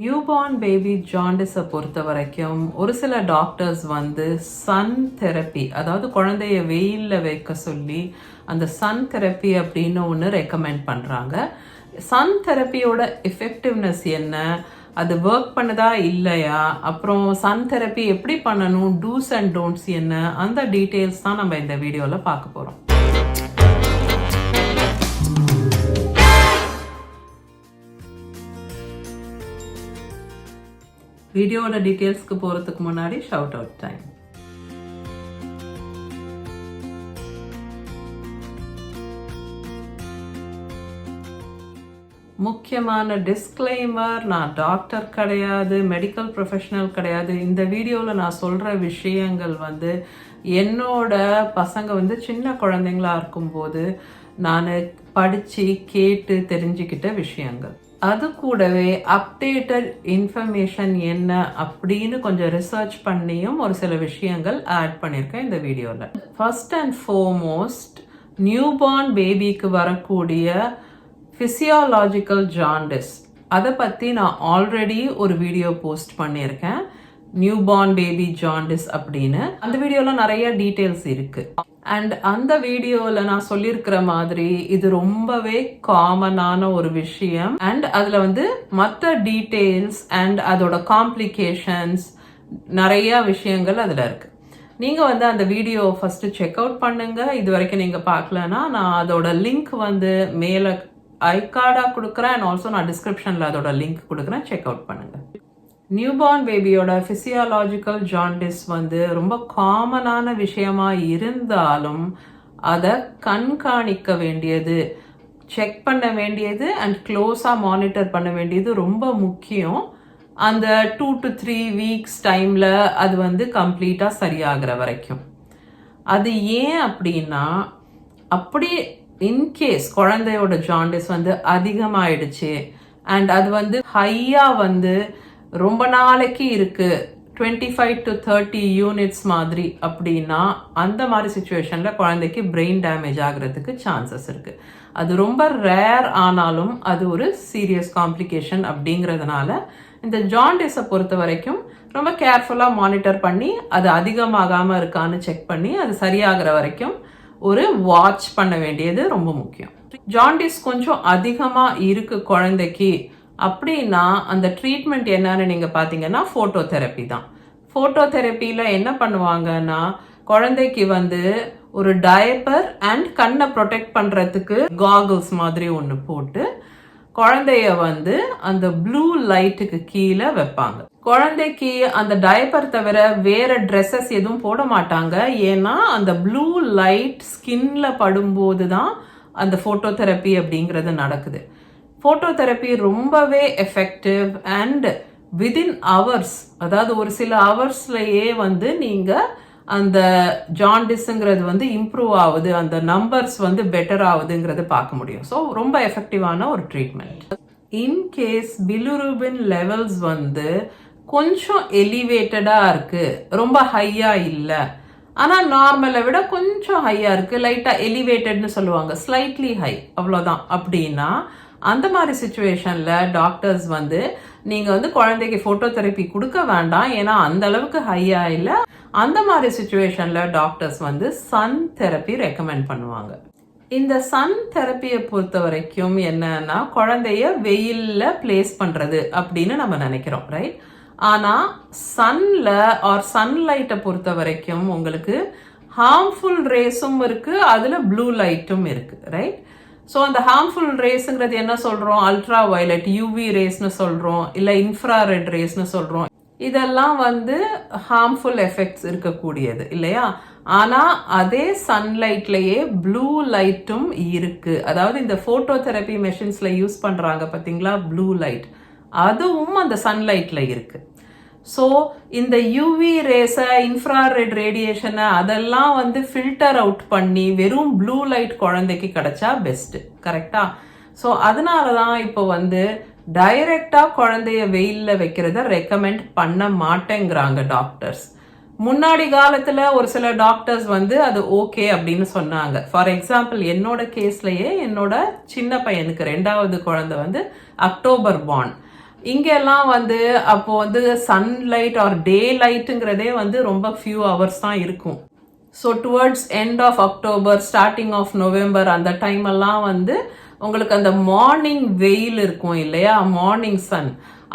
Newborn baby ஜாண்டிஸை பொறுத்த வரைக்கும் ஒரு சில டாக்டர்ஸ் வந்து சன் தெரப்பி, அதாவது குழந்தைய வெயிலில் வைக்க சொல்லி அந்த சன் தெரப்பி அப்படின்னு ஒன்று ரெக்கமெண்ட் பண்ணுறாங்க. சன் தெரப்பியோட எஃபெக்டிவ்னஸ் என்ன, அது ஒர்க் பண்ணுதா இல்லையா, அப்புறம் சன் தெரப்பி எப்படி பண்ணணும், டூஸ் அண்ட் டோன்ட்ஸ் என்ன, அந்த டீட்டெயில்ஸ் தான் நம்ம இந்த வீடியோவில் பார்க்க போகிறோம். வீடியோட டீட்டெயில்ஸ்க்கு போகிறதுக்கு முன்னாடி ஷவுட் அவுட் டைம். முக்கியமான டிஸ்க்ளைமர், நான் டாக்டர் கிடையாது, மெடிக்கல் ப்ரொஃபஷனல் கிடையாது. இந்த வீடியோவில் நான் சொல்கிற விஷயங்கள் வந்து என்னோட பசங்க வந்து சின்ன குழந்தைங்களா இருக்கும்போது நான் படித்து கேட்டு தெரிஞ்சுக்கிட்ட விஷயங்கள். அது கூடவே அப்டேட்டட் இன்ஃபர்மேஷன் என்ன அப்படின்னு கொஞ்சம் ரிசர்ச் பண்ணியும் ஒரு சில விஷயங்கள் ஆட் பண்ணியிருக்கேன் இந்த வீடியோவில். ஃபர்ஸ்ட் அண்ட் ஃபோர்மோஸ்ட், நியூபார்ன் பேபிக்கு வரக்கூடிய ஃபிசியாலாஜிக்கல் ஜாண்டிஸ், அதை பற்றி நான் ஆல்ரெடி ஒரு வீடியோ போஸ்ட் பண்ணியிருக்கேன், நியூபார்ன் பேபி ஜாண்டிஸ் அப்படின்னு. அந்த வீடியோவில் நிறைய டீட்டெயில்ஸ் இருக்கு. அண்ட் அந்த வீடியோவில் நான் சொல்லியிருக்கிற மாதிரி இது ரொம்பவே காமனான ஒரு விஷயம். அண்ட் அதில் வந்து மற்ற டீட்டெயில்ஸ் அண்ட் அதோட காம்ப்ளிகேஷன்ஸ் நிறைய விஷயங்கள் அதில் இருக்கு. நீங்கள் வந்து அந்த வீடியோ ஃபஸ்ட்டு செக் அவுட் பண்ணுங்க. இது வரைக்கும் நீங்கள் பார்க்கலன்னா நான் அதோட லிங்க் வந்து மேலே ஐகார்டாக கொடுக்குறேன் அண்ட் ஆல்சோ நான் டிஸ்கிரிப்ஷனில் அதோட லிங்க் கொடுக்குறேன், செக் அவுட் பண்ணுங்கள். நியூபார்ன் பேபியோட ஃபிசியாலாஜிக்கல் ஜாண்டிஸ் வந்து ரொம்ப காமனான விஷயமா இருந்தாலும் அதை கண்காணிக்க வேண்டியது, செக் பண்ண வேண்டியது அண்ட் க்ளோஸாக மானிட்டர் பண்ண வேண்டியது ரொம்ப முக்கியம். அந்த 2 to 3 வீக்ஸ் டைமில் அது வந்து கம்ப்ளீட்டாக சரியாகிற வரைக்கும். அது ஏன் அப்படின்னா, அப்படி இன்கேஸ் குழந்தையோட ஜாண்டிஸ் வந்து அதிகமாயிடுச்சு அண்ட் அது வந்து ஹையாக வந்து ரொம்ப நாளைக்கு இருக்கு, 25 to 30 யூனிட்ஸ் மாதிரி அப்படின்னா, அந்த மாதிரி சுச்சுவேஷனில் குழந்தைக்கு பிரெயின் டேமேஜ் ஆகிறதுக்கு சான்சஸ் இருக்கு. அது ரொம்ப ரேர் ஆனாலும் அது ஒரு சீரியஸ் காம்ப்ளிகேஷன். அப்படிங்கிறதுனால இந்த ஜாண்டிஸை பொறுத்த வரைக்கும் ரொம்ப கேர்ஃபுல்லாக மானிட்டர் பண்ணி அது அதிகமாகாமல் இருக்கான்னு செக் பண்ணி அது சரியாகிற வரைக்கும் ஒரு வாட்ச் பண்ண வேண்டியது ரொம்ப முக்கியம். ஜாண்டிஸ் கொஞ்சம் அதிகமாக இருக்கு குழந்தைக்கு அப்படின்னா அந்த ட்ரீட்மெண்ட் என்னன்னு நீங்கள் பார்த்தீங்கன்னா ஃபோட்டோ தெரப்பி தான். ஃபோட்டோ தெரப்பியில் என்ன பண்ணுவாங்கன்னா, குழந்தைக்கு வந்து ஒரு டயப்பர் அண்ட் கண்ணை ப்ரொடெக்ட் பண்ணுறதுக்கு காகுல்ஸ் மாதிரி ஒன்று போட்டு குழந்தைய வந்து அந்த ப்ளூ லைட்டுக்கு கீழே வைப்பாங்க. குழந்தைக்கு அந்த டயப்பர் தவிர வேற ட்ரெஸ்ஸஸ் எதுவும் போட மாட்டாங்க. ஏன்னா அந்த ப்ளூ லைட் ஸ்கின்ல படும்போது தான் அந்த ஃபோட்டோ தெரப்பி அப்படிங்கிறது நடக்குது. ஃபோட்டோ தெரப்பி ரொம்பவே எஃபெக்டிவ் அண்ட் விதின் ஹவர்ஸ், அதாவது ஒரு சில ஹவர்ஸ்லயே வந்து நீங்கள் அந்த ஜாண்டிஸுங்கிறது வந்து இம்ப்ரூவ் ஆகுது, அந்த நம்பர்ஸ் வந்து பெட்டர் ஆகுதுங்கிறது பார்க்க முடியும். ஸோ ரொம்ப எஃபெக்டிவான ஒரு ட்ரீட்மெண்ட். இன்கேஸ் பிலிருபின் லெவல்ஸ் வந்து கொஞ்சம் எலிவேட்டடாக இருக்கு, ரொம்ப ஹையாக இல்லை, ஆனால் நார்மலை விட கொஞ்சம் ஹையாக இருக்குது, லைட்டாக எலிவேட்டட்னு சொல்லுவாங்க, ஸ்லைட்லி ஹை, அவ்வளோதான். அப்படின்னா அந்த மாதிரி சுச்சுவேஷனில் டாக்டர்ஸ் வந்து நீங்கள் வந்து குழந்தைக்கு ஃபோட்டோ தெரப்பி கொடுக்க வேண்டாம், ஏன்னா அந்த அளவுக்கு ஹையாக இல்லை. அந்த மாதிரி சுச்சுவேஷனில் டாக்டர்ஸ் வந்து சன் தெரப்பி ரெக்கமெண்ட் பண்ணுவாங்க. இந்த சன் தெரப்பியை பொறுத்த வரைக்கும் என்னன்னா, குழந்தைய வெயிலில் பிளேஸ் பண்ணுறது அப்படின்னு நம்ம நினைக்கிறோம், ரைட்? ஆனால் சன்னில் ஆர் சன்லைட்டை பொறுத்த வரைக்கும் உங்களுக்கு ஹார்ம்ஃபுல் ரேஸும் இருக்குது, அதில் ப்ளூ லைட்டும் இருக்குது, ரைட்? ஸோ அந்த ஹார்ம்ஃபுல் ரேஸுங்கிறது என்ன சொல்கிறோம், அல்ட்ரா வயலட் யூவி ரேஸ்னு சொல்கிறோம், இல்லை இன்ஃப்ராரெட் ரேஸ்னு சொல்கிறோம். இதெல்லாம் வந்து ஹார்ம்ஃபுல் எஃபெக்ட்ஸ் இருக்கக்கூடியது இல்லையா? ஆனால் அதே சன்லைட்லேயே ப்ளூ லைட்டும் இருக்குது. அதாவது இந்த ஃபோட்டோ தெரப்பி மெஷின்ஸில் யூஸ் பண்ணுறாங்க பார்த்தீங்களா, ப்ளூ லைட், அதுவும் அந்த சன்லைட்டில் இருக்குது. ஸோ இந்த யூவி ரேஸை, இன்ஃப்ராரெட் ரேடியேஷனை அதெல்லாம் வந்து ஃபில்டர் அவுட் பண்ணி வெறும் ப்ளூ லைட் குழந்தைக்கு கிடைச்சா பெஸ்ட்டு, கரெக்டா? ஸோ அதனால தான் இப்போ வந்து டைரெக்டாக குழந்தைய வெயிலில் வைக்கிறத ரெக்கமெண்ட் பண்ண மாட்டேங்கிறாங்க டாக்டர்ஸ். முன்னாடி காலத்தில் ஒரு சில டாக்டர்ஸ் வந்து அது ஓகே அப்படின்னு சொன்னாங்க. ஃபார் எக்ஸாம்பிள் என்னோட கேஸ்லயே என்னோட சின்ன பையனுக்கு 2வது குழந்தை வந்து அக்டோபர் பார்ன். இங்கெல்லாம் வந்து அப்போ வந்து சன்லைட் ஆர் டே லைட்டுங்கிறதே வந்து ரொம்ப ஃபியூ ஹவர்ஸ் தான் இருக்கும். So towards end of October starting of November அந்த டைம் எல்லாம் வந்து உங்களுக்கு அந்த மார்னிங் வெயில் இருக்கும் இல்லையா, மார்னிங் சன்,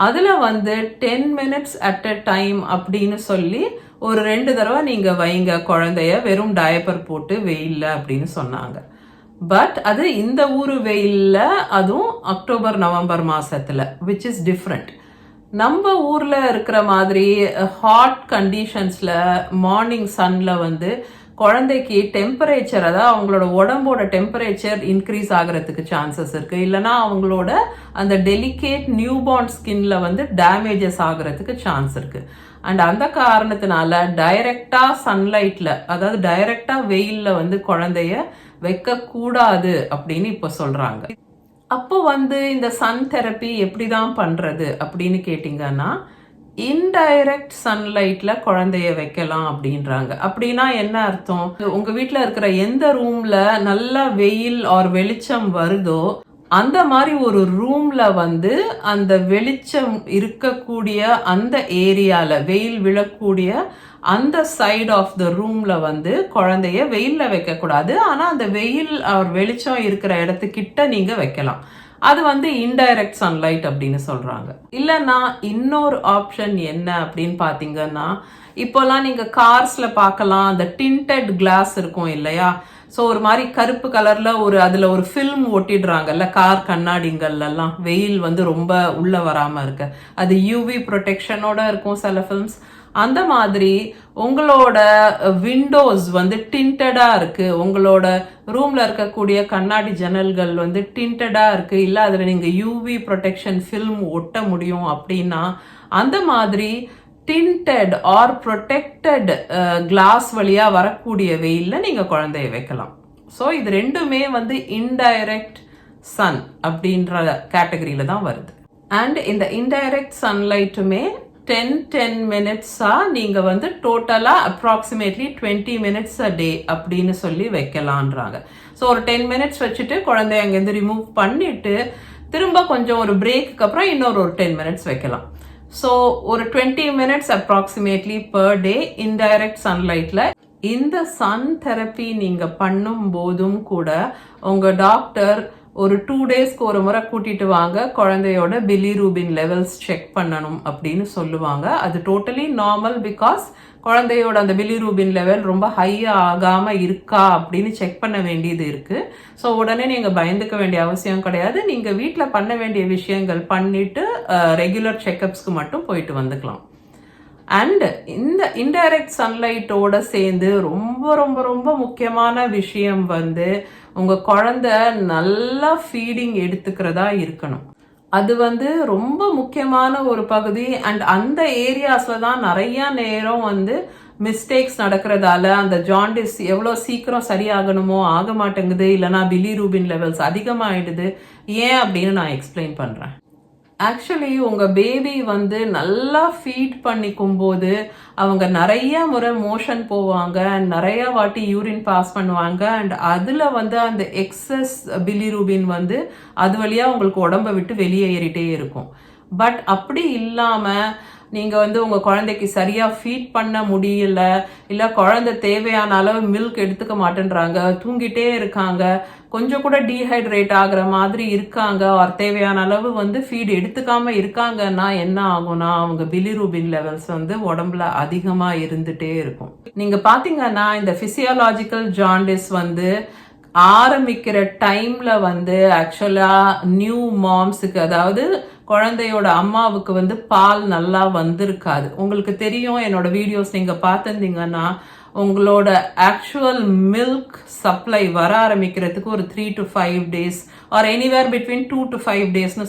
அதில் வந்து 10 minutes அட் அ டைம் அப்படின்னு சொல்லி ஒரு 2 தடவை நீங்கள் வைங்க குழந்தைய, வெறும் டயப்பர் போட்டு வெயில்ல அப்படின்னு சொன்னாங்க. பட் அது இந்த ஊர் வெயில்ல, அதுவும் அக்டோபர் நவம்பர் மாசத்துல, விச் இஸ் டிஃப்ரெண்ட். நம்ம ஊர்ல இருக்கிற மாதிரி ஹாட் கண்டிஷன்ஸ்ல மார்னிங் சன்ல வந்து குழந்தைக்கு டெம்பரேச்சர், அதாவது அவங்களோட உடம்போட டெம்பரேச்சர் இன்க்ரீஸ் ஆகிறதுக்கு சான்சஸ் இருக்கு. இல்லைன்னா அவங்களோட அந்த டெலிகேட் நியூபார்ன் ஸ்கின்ல வந்து டேமேஜஸ் ஆகிறதுக்கு சான்ஸ் இருக்கு. அண்ட் அந்த காரணத்தினால டைரக்டா சன்லைட்ல, அதாவது டைரக்டா வெயில்ல வந்து குழந்தைய வைக்க கூடாது அப்படின்னு இப்ப சொல்றாங்க. அப்போ வந்து இந்த சன் தெரப்பி எப்படி தான் பண்றது அப்படின்னு கேட்டிங்கன்னா, இன்டைரக்ட் சன்லைட்ல குழந்தைய வைக்கலாம் அப்படின்றாங்க. அப்படின்னா என்ன அர்த்தம்? உங்க வீட்டில் இருக்கிற எந்த ரூம்ல நல்ல வெயில் ஆர் வெளிச்சம் வருதோ அந்த மாதிரி ஒரு ரூம்ல வந்து அந்த வெளிச்சம் இருக்கக்கூடிய அந்த ஏரியால, வெயில் விழக்கூடிய அந்த சைடு ஆஃப் த ரூம்ல வந்து குழந்தைய வெயில்ல வைக்க கூடாது. ஆனா அந்த வெயில் வெளிச்சம் இருக்கிற இடத்துக்கிட்ட நீங்க வைக்கலாம். அது வந்து இன்டைரக்ட் சன்லைட் அப்படின்னு சொல்றாங்க. இல்லைன்னா இன்னொரு ஆப்ஷன் என்ன அப்படின்னு பாத்தீங்கன்னா, இப்போல்லாம் நீங்க கார்ஸ்ல பார்க்கலாம், அந்த டிண்டட் கிளாஸ் இருக்கும் இல்லையா, ஸோ ஒரு மாதிரி கருப்பு கலர்ல அதுல ஒரு ஃபில்ம் ஒட்டிடுறாங்கல்ல கார் கண்ணாடிங்கள்லாம், வெயில் வந்து ரொம்ப உள்ள வராம இருக்க, அது யூவி ப்ரொடெக்ஷனோட இருக்கும் சில ஃபில்ம்ஸ். அந்த மாதிரி உங்களோட விண்டோஸ் வந்து டிண்டடா இருக்கு, உங்களோட ரூம்ல இருக்கக்கூடிய கண்ணாடி ஜன்னல்கள் வந்து டிண்டடா இருக்கு, இல்ல அதுல நீங்க யூவி ப்ரொடெக்ஷன் ஃபில்ம் ஒட்ட முடியும் அப்படின்னா, அந்த மாதிரி டிண்டட் ஆர் ப்ரொடெக்டட் கிளாஸ் வழியா வரக்கூடிய வெயில்ல நீங்க குழந்தைய வைக்கலாம். ஸோ இது ரெண்டுமே வந்து இன்டைரக்ட் சன் அப்படின்ற கேட்டகரியில தான் வருது. அண்ட் இந்த இன்டைரக்ட் சன்லைட்டுமே 10 minutes நீங்க வந்து டோட்டலா அப்ராக்சிமேட்லி 20 minutes a day அப்படின்னு சொல்லி வைக்கலான்றாங்க. ஸோ ஒரு 10 minutes வச்சுட்டு குழந்தைய அங்கேருந்து ரிமூவ் பண்ணிட்டு திரும்ப கொஞ்சம் ஒரு பிரேக்கு அப்புறம் இன்னொரு 10 minutes வைக்கலாம். ஸோ ஒரு 20 minutes approximately per day indirect சன்லைட்ல இந்த சன் தெரப்பி நீங்க பண்ணும் போதும் கூட உங்க டாக்டர் ஒரு 2 daysக்கு ஒரு முறை கூட்டிட்டு வாங்க, குழந்தையோட பிலிரூபின் லெவல்ஸ் செக் பண்ணணும் அப்படின்னு சொல்லுவாங்க. அது டோட்டலி நார்மல், பிகாஸ் குழந்தையோட அந்த பிலிரூபின் லெவல் ரொம்ப ஹை ஆகாம இருக்கா அப்படின்னு செக் பண்ண வேண்டியது இருக்கு. ஸோ உடனே நீங்க பயந்துக்க வேண்டிய அவசியம் கிடையாது. நீங்க வீட்டில் பண்ண வேண்டிய விஷயங்கள் பண்ணிட்டு ரெகுலர் செக்அப்ஸ்க்கு மட்டும் போயிட்டு வந்துக்கலாம். அண்ட் இந்த இன்டைரக்ட் சன்லைட்டோட சேர்ந்து ரொம்ப ரொம்ப ரொம்ப முக்கியமான விஷயம் வந்து உங்க குழந்தை நல்லா ஃபீடிங் எடுத்துக்கிறதா இருக்கணும். அது வந்து ரொம்ப முக்கியமான ஒரு பகுதி. அண்ட் அந்த ஏரியாஸ்ல தான் நிறைய நேரம் வந்து மிஸ்டேக்ஸ் நடக்கிறதால அந்த ஜாண்டிஸ் எவ்வளோ சீக்கிரம் சரியாகணுமோ ஆக மாட்டேங்குது, இல்லைனா பிலிரூபின் லெவல்ஸ் அதிகமாகிடுது. ஏன் அப்படின்னு நான் எக்ஸ்பிளைன் பண்ணுறேன். ஆக்சுவலி உங்க பேபி வந்து நல்லா ஃபீட் பண்ணிக்கும் போது அவங்க நிறைய முறை மோஷன் போவாங்க, நிறைய வாட்டி யூரின் பாஸ் பண்ணுவாங்க. அண்ட் அதுல வந்து அந்த எக்ஸஸ் பிலிரூபின் வந்து அது வழியா உங்களுக்கு உடம்ப விட்டு வெளியே ஏறிட்டே இருக்கும். பட் அப்படி இல்லாம நீங்க வந்து உங்க குழந்தைக்கு சரியா ஃபீட் பண்ண முடியல, இல்ல குழந்தை தேவையான அளவு மில்க் எடுத்துக்க மாட்டேன்றாங்க, தூங்கிட்டே இருக்காங்க, கொஞ்சம் கூட டீஹைட்ரேட் ஆகுற மாதிரி இருக்காங்க, ஒரு தேவையான அளவு வந்து ஃபீட் எடுத்துக்காம இருக்காங்கன்னா என்ன ஆகும்னா அவங்க பிலிரூபின் லெவல்ஸ் வந்து உடம்புல அதிகமா இருந்துட்டே இருக்கும். நீங்க பாத்தீங்கன்னா இந்த பிசியாலஜிக்கல் ஜாண்டிஸ் வந்து ஆரம்பிக்கிற டைம்ல வந்து ஆக்சுவலா நியூ மாம்ஸுக்கு, அதாவது குழந்தையோட அம்மாவுக்கு வந்து பால் நல்லா வந்திருக்காது. உங்களுக்கு தெரியும், என்னோட வீடியோஸ் நீங்க பார்த்துருந்தீங்கன்னா உங்களோட ஆக்சுவல் மில்க் சப்ளை வர ஆரம்பிக்கிறதுக்கு ஒரு 3 to 5 days R anywhere between 2 to 5 daysனு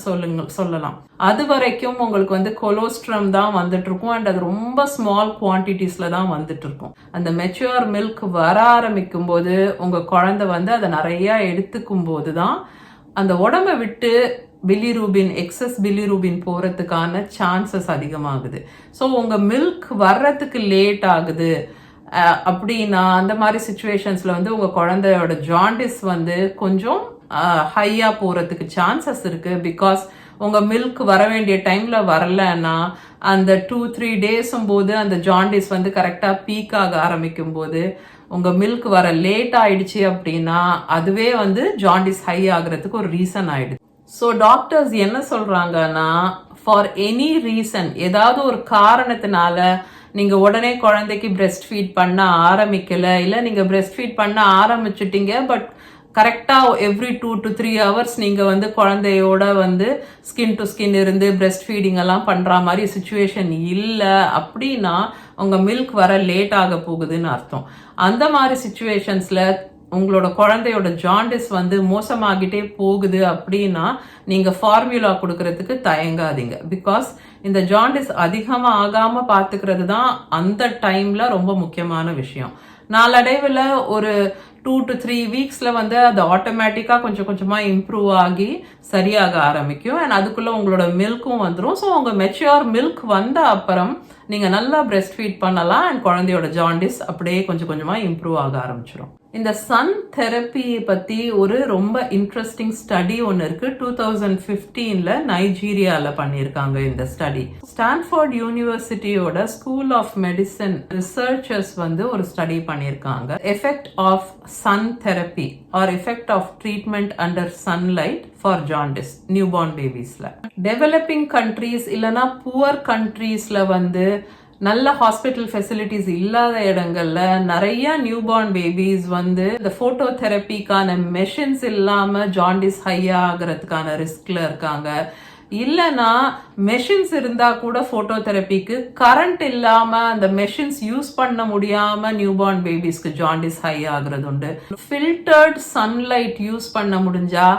சொல்லலாம். அது வரைக்கும் உங்களுக்கு வந்து கொலோஸ்ட்ரம் தான் வந்துட்டு இருக்கும். அண்ட் அது ரொம்ப ஸ்மால் குவான்டிட்டிஸ்ல தான் வந்துட்டு இருக்கும். அந்த மெச்சூர் மில்க் வர ஆரம்பிக்கும் போது உங்க குழந்தை வந்து அதை நிறைய எடுத்துக்கும் போது தான் அந்த உடம்பை விட்டு பிலிரூபின், எக்ஸஸ் பிலிரூபின் போறதுக்கான சான்சஸ் அதிகமாகுது. ஸோ உங்க மில்க் வர்றதுக்கு லேட் ஆகுது அப்படின்னா அந்த மாதிரி சுச்சுவேஷன்ஸ்ல வந்து உங்க குழந்தையோட ஜாண்டிஸ் வந்து கொஞ்சம் ஹையா போறதுக்கு சான்சஸ் இருக்கு. பிகாஸ் உங்க மில்க் வர வேண்டிய டைம்ல வரலன்னா அந்த 2-3 டேஸும் போது அந்த ஜாண்டிஸ் வந்து கரெக்டா பீக் ஆக ஆரம்பிக்கும் போது உங்க மில்க் வர லேட் ஆயிடுச்சு அப்படின்னா அதுவே வந்து ஜாண்டிஸ் ஹை ஆகுறதுக்கு ஒரு ரீசன் ஆயிடுது. ஸோ டாக்டர்ஸ் என்ன சொல்றாங்கன்னா, ஃபார் எனி ரீசன், ஏதாவது ஒரு காரணத்தினால நீங்க உடனே குழந்தைக்கு பிரெஸ்ட் ஃபீட் பண்ண ஆரம்பிக்கல, இல்ல நீங்க பிரெஸ்ட் ஃபீட் பண்ண ஆரம்பிச்சுட்டீங்க பட் கரெக்டா எவ்ரி 2 to 3 hours நீங்க வந்து குழந்தையோட வந்து ஸ்கின் டு ஸ்கின் இருந்து பிரெஸ்ட் ஃபீடிங் எல்லாம் பண்ற மாதிரி சுச்சுவேஷன் இல்ல அப்படின்னா உங்க மில்க் வர லேட் ஆக போகுதுன்னு அர்த்தம். அந்த மாதிரி சுச்சுவேஷன்ஸ்ல உங்களோட குழந்தையோட ஜாண்டிஸ் வந்து மோசமாகிட்டே போகுது அப்படின்னா நீங்க ஃபார்முலா கொடுக்கறதுக்கு தயங்காதீங்க. பிகாஸ் இந்த ஜாண்டிஸ் அதிகமா ஆகாம பாத்துக்கிறது தான் அந்த டைம்ல ரொம்ப முக்கியமான விஷயம். நாளடைவில் ஒரு 2 to 3 வீக்ஸ்ல வந்து அது ஆட்டோமேட்டிக்கா கொஞ்சம் கொஞ்சமா இம்ப்ரூவ் ஆகி சரியாக ஆரம்பிக்கும். அண்ட் அதுக்குள்ள உங்களோட மில்க்கும் வந்துடும். ஸோ உங்க மெச்சூர் மில்க் வந்த அப்புறம் நீங்க நல்லா பிரெஸ்ட் ஃபீட் பண்ணலாம் அண்ட் குழந்தையோட ஜாண்டிஸ் அப்படியே கொஞ்சம் கொஞ்சமா இம்ப்ரூவ் ஆக ஆரம்பிச்சிடும். இந்த சன் தெரப்பி பத்தி ஒரு ரொம்ப இன்ட்ரெஸ்டிங் ஸ்டடி ஒன்று இருக்கு. 2015ல நைஜீரியால பண்ணியிருக்காங்க இந்த ஸ்டடி. ஸ்டான்ஃபோர்ட் யூனிவர்சிட்டியோட ஸ்கூல் ஆஃப் மெடிசன் ரிசர்ச்சர்ஸ் வந்து ஒரு ஸ்டடி பண்ணியிருக்காங்க. Effect of sun therapy or effect of treatment under sunlight for jaundice newborn பேபிஸ்ல. டெவலப்பிங் கண்ட்ரீஸ் இல்லைன்னா புவர் கண்ட்ரீஸ்ல வந்து நல்ல ஹாஸ்பிட்டல் ஃபெசிலிட்டிஸ் இல்லாத இடங்கள்ல நிறைய நியூபார்ன் பேபிஸ் வந்து இந்த போட்டோ தெரப்பிக்கான மெஷின்ஸ் இல்லாம ஜாண்டிஸ் ஹை ஆகிறதுக்கான ரிஸ்க்ல இருக்காங்க. இல்லைன்னா மெஷின்ஸ் இருந்தா கூட போட்டோ தெரப்பிக்கு கரண்ட் இல்லாம அந்த மெஷின்ஸ் யூஸ் பண்ண முடியாம நியூபார்ன் பேபிஸ்க்கு ஜாண்டிஸ் ஹை ஆகுறது உண்டு. ஃபில்டர்ட் சன்லைட் யூஸ் பண்ண முடிஞ்சா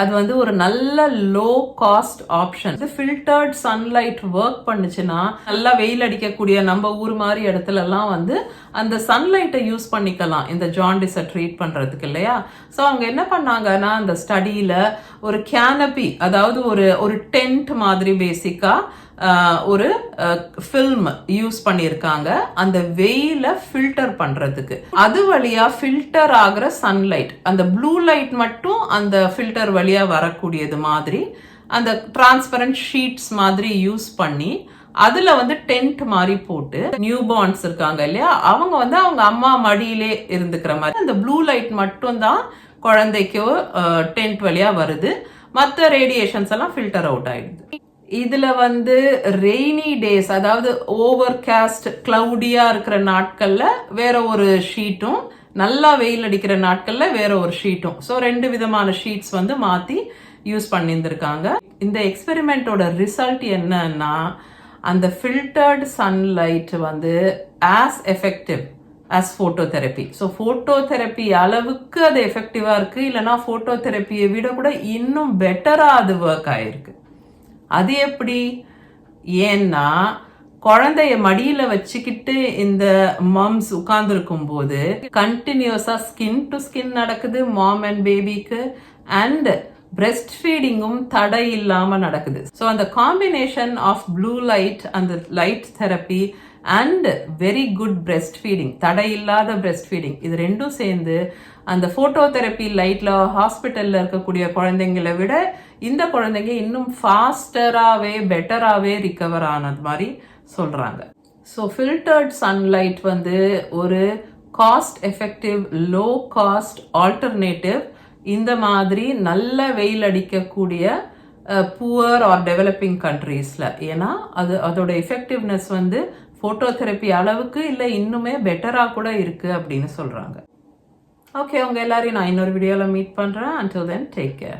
அது வந்து ஒரு நல்ல low cost option. Filtered sunlight work பண்ணுச்சுன்னா நல்லா வெயில் அடிக்கக்கூடிய நம்ம ஊர் மாதிரி இடத்துல எல்லாம் வந்து அந்த சன்லைட்டை யூஸ் பண்ணிக்கலாம் இந்த ஜாண்டிஸை ட்ரீட் பண்றதுக்கு இல்லையா. ஸோ அவங்க என்ன பண்ணாங்கன்னா அந்த ஸ்டடியில ஒரு கேனபி, அதாவது ஒரு டென்ட் மாதிரி பேசிக்கா ஒரு ஃபில்ம் யூஸ் பண்ணியிருக்காங்க அந்த வெயில ஃபில்டர் பண்றதுக்கு. அது வழியா ஃபில்டர் ஆகிற சன்லைட், அந்த ப்ளூ லைட் மட்டும் அந்த ஃபில்டர் வழியா வரக்கூடியது மாதிரி அந்த டிரான்ஸ்பரண்ட் ஷீட்ஸ் மாதிரி யூஸ் பண்ணி அதுல வந்து டென்ட் மாதிரி போட்டு நியூ பார்ன்ஸ் இருக்காங்க இல்லையா, அவங்க வந்து அவங்க அம்மா மடியிலே இருந்துக்கிற மாதிரி அந்த ப்ளூ லைட் மட்டும் தான் குழந்தைக்கு டென்ட் வழியா வருது. மற்ற ரேடியேஷன்ஸ் எல்லாம் ஃபில்டர் அவுட் ஆயிடுது. இதுல வந்து ரெய்னி டேஸ், அதாவது ஓவர் காஸ்ட் கிளவுடியா இருக்கிற நாட்கள்ல வேற ஒரு ஷீட்டும், நல்லா வெயில் அடிக்கிற நாட்கள்ல வேற ஒரு ஷீட்டும், ஸோ 2 விதமான ஷீட்ஸ் வந்து மாத்தி யூஸ் பண்ணியிருந்திருக்காங்க. இந்த எக்ஸ்பெரிமெண்டோட ரிசல்ட் என்னன்னா அந்த ஃபில்டர்டு சன்லைட் வந்து as effective as phototherapy. So phototherapy அளவுக்கு அது எஃபெக்டிவா இருக்கு, இல்லைன்னா ஃபோட்டோதெரப்பியை விட கூட இன்னும் பெட்டரா அது ஒர்க் ஆயிருக்கு. அது எப்படி? ஏன்னா குழந்தைய மடியில வச்சுக்கிட்டு இந்த மம்ஸ் உட்கார்ந்துருக்கும் போது கண்டினியூஸா ஸ்கின் டு ஸ்கின் நடக்குது மாம் அண்ட் பேபிக்கு, அண்ட் பிரெஸ்ட் ஃபீடிங்கும் தடை இல்லாம நடக்குது. ஸோ அந்த காம்பினேஷன் ஆஃப் ப்ளூ லைட், அந்த light therapy and very good breast feeding, தடை இல்லாத பிரெஸ்ட் ஃபீடிங், இது ரெண்டும் சேர்ந்து அந்த போட்டோதெரப்பி லைட்ல ஹாஸ்பிட்டல்ல இருக்கக்கூடிய குழந்தைங்களை விட இந்த குழந்தைங்க இன்னும் ஃபாஸ்டராகவே பெட்டராகவே ரிகவர் ஆனது மாதிரி சொல்றாங்க. ஸோ ஃபில்டர்ட் சன்லைட் வந்து ஒரு cost effective low cost alternative இந்த மாதிரி நல்ல வெயில் அடிக்கக்கூடிய புவர் ஆர் டெவலப்பிங் கண்ட்ரீஸ்ல. ஏன்னா அதோட எஃபெக்டிவ்னஸ் வந்து போட்டோதெரப்பி அளவுக்கு இல்லை இன்னுமே பெட்டரா கூட இருக்கு அப்படின்னு சொல்றாங்க. ஓகே, உங்க எல்லாரையும் நான் இன்னொரு வீடியோல மீட் பண்றேன். until then take care.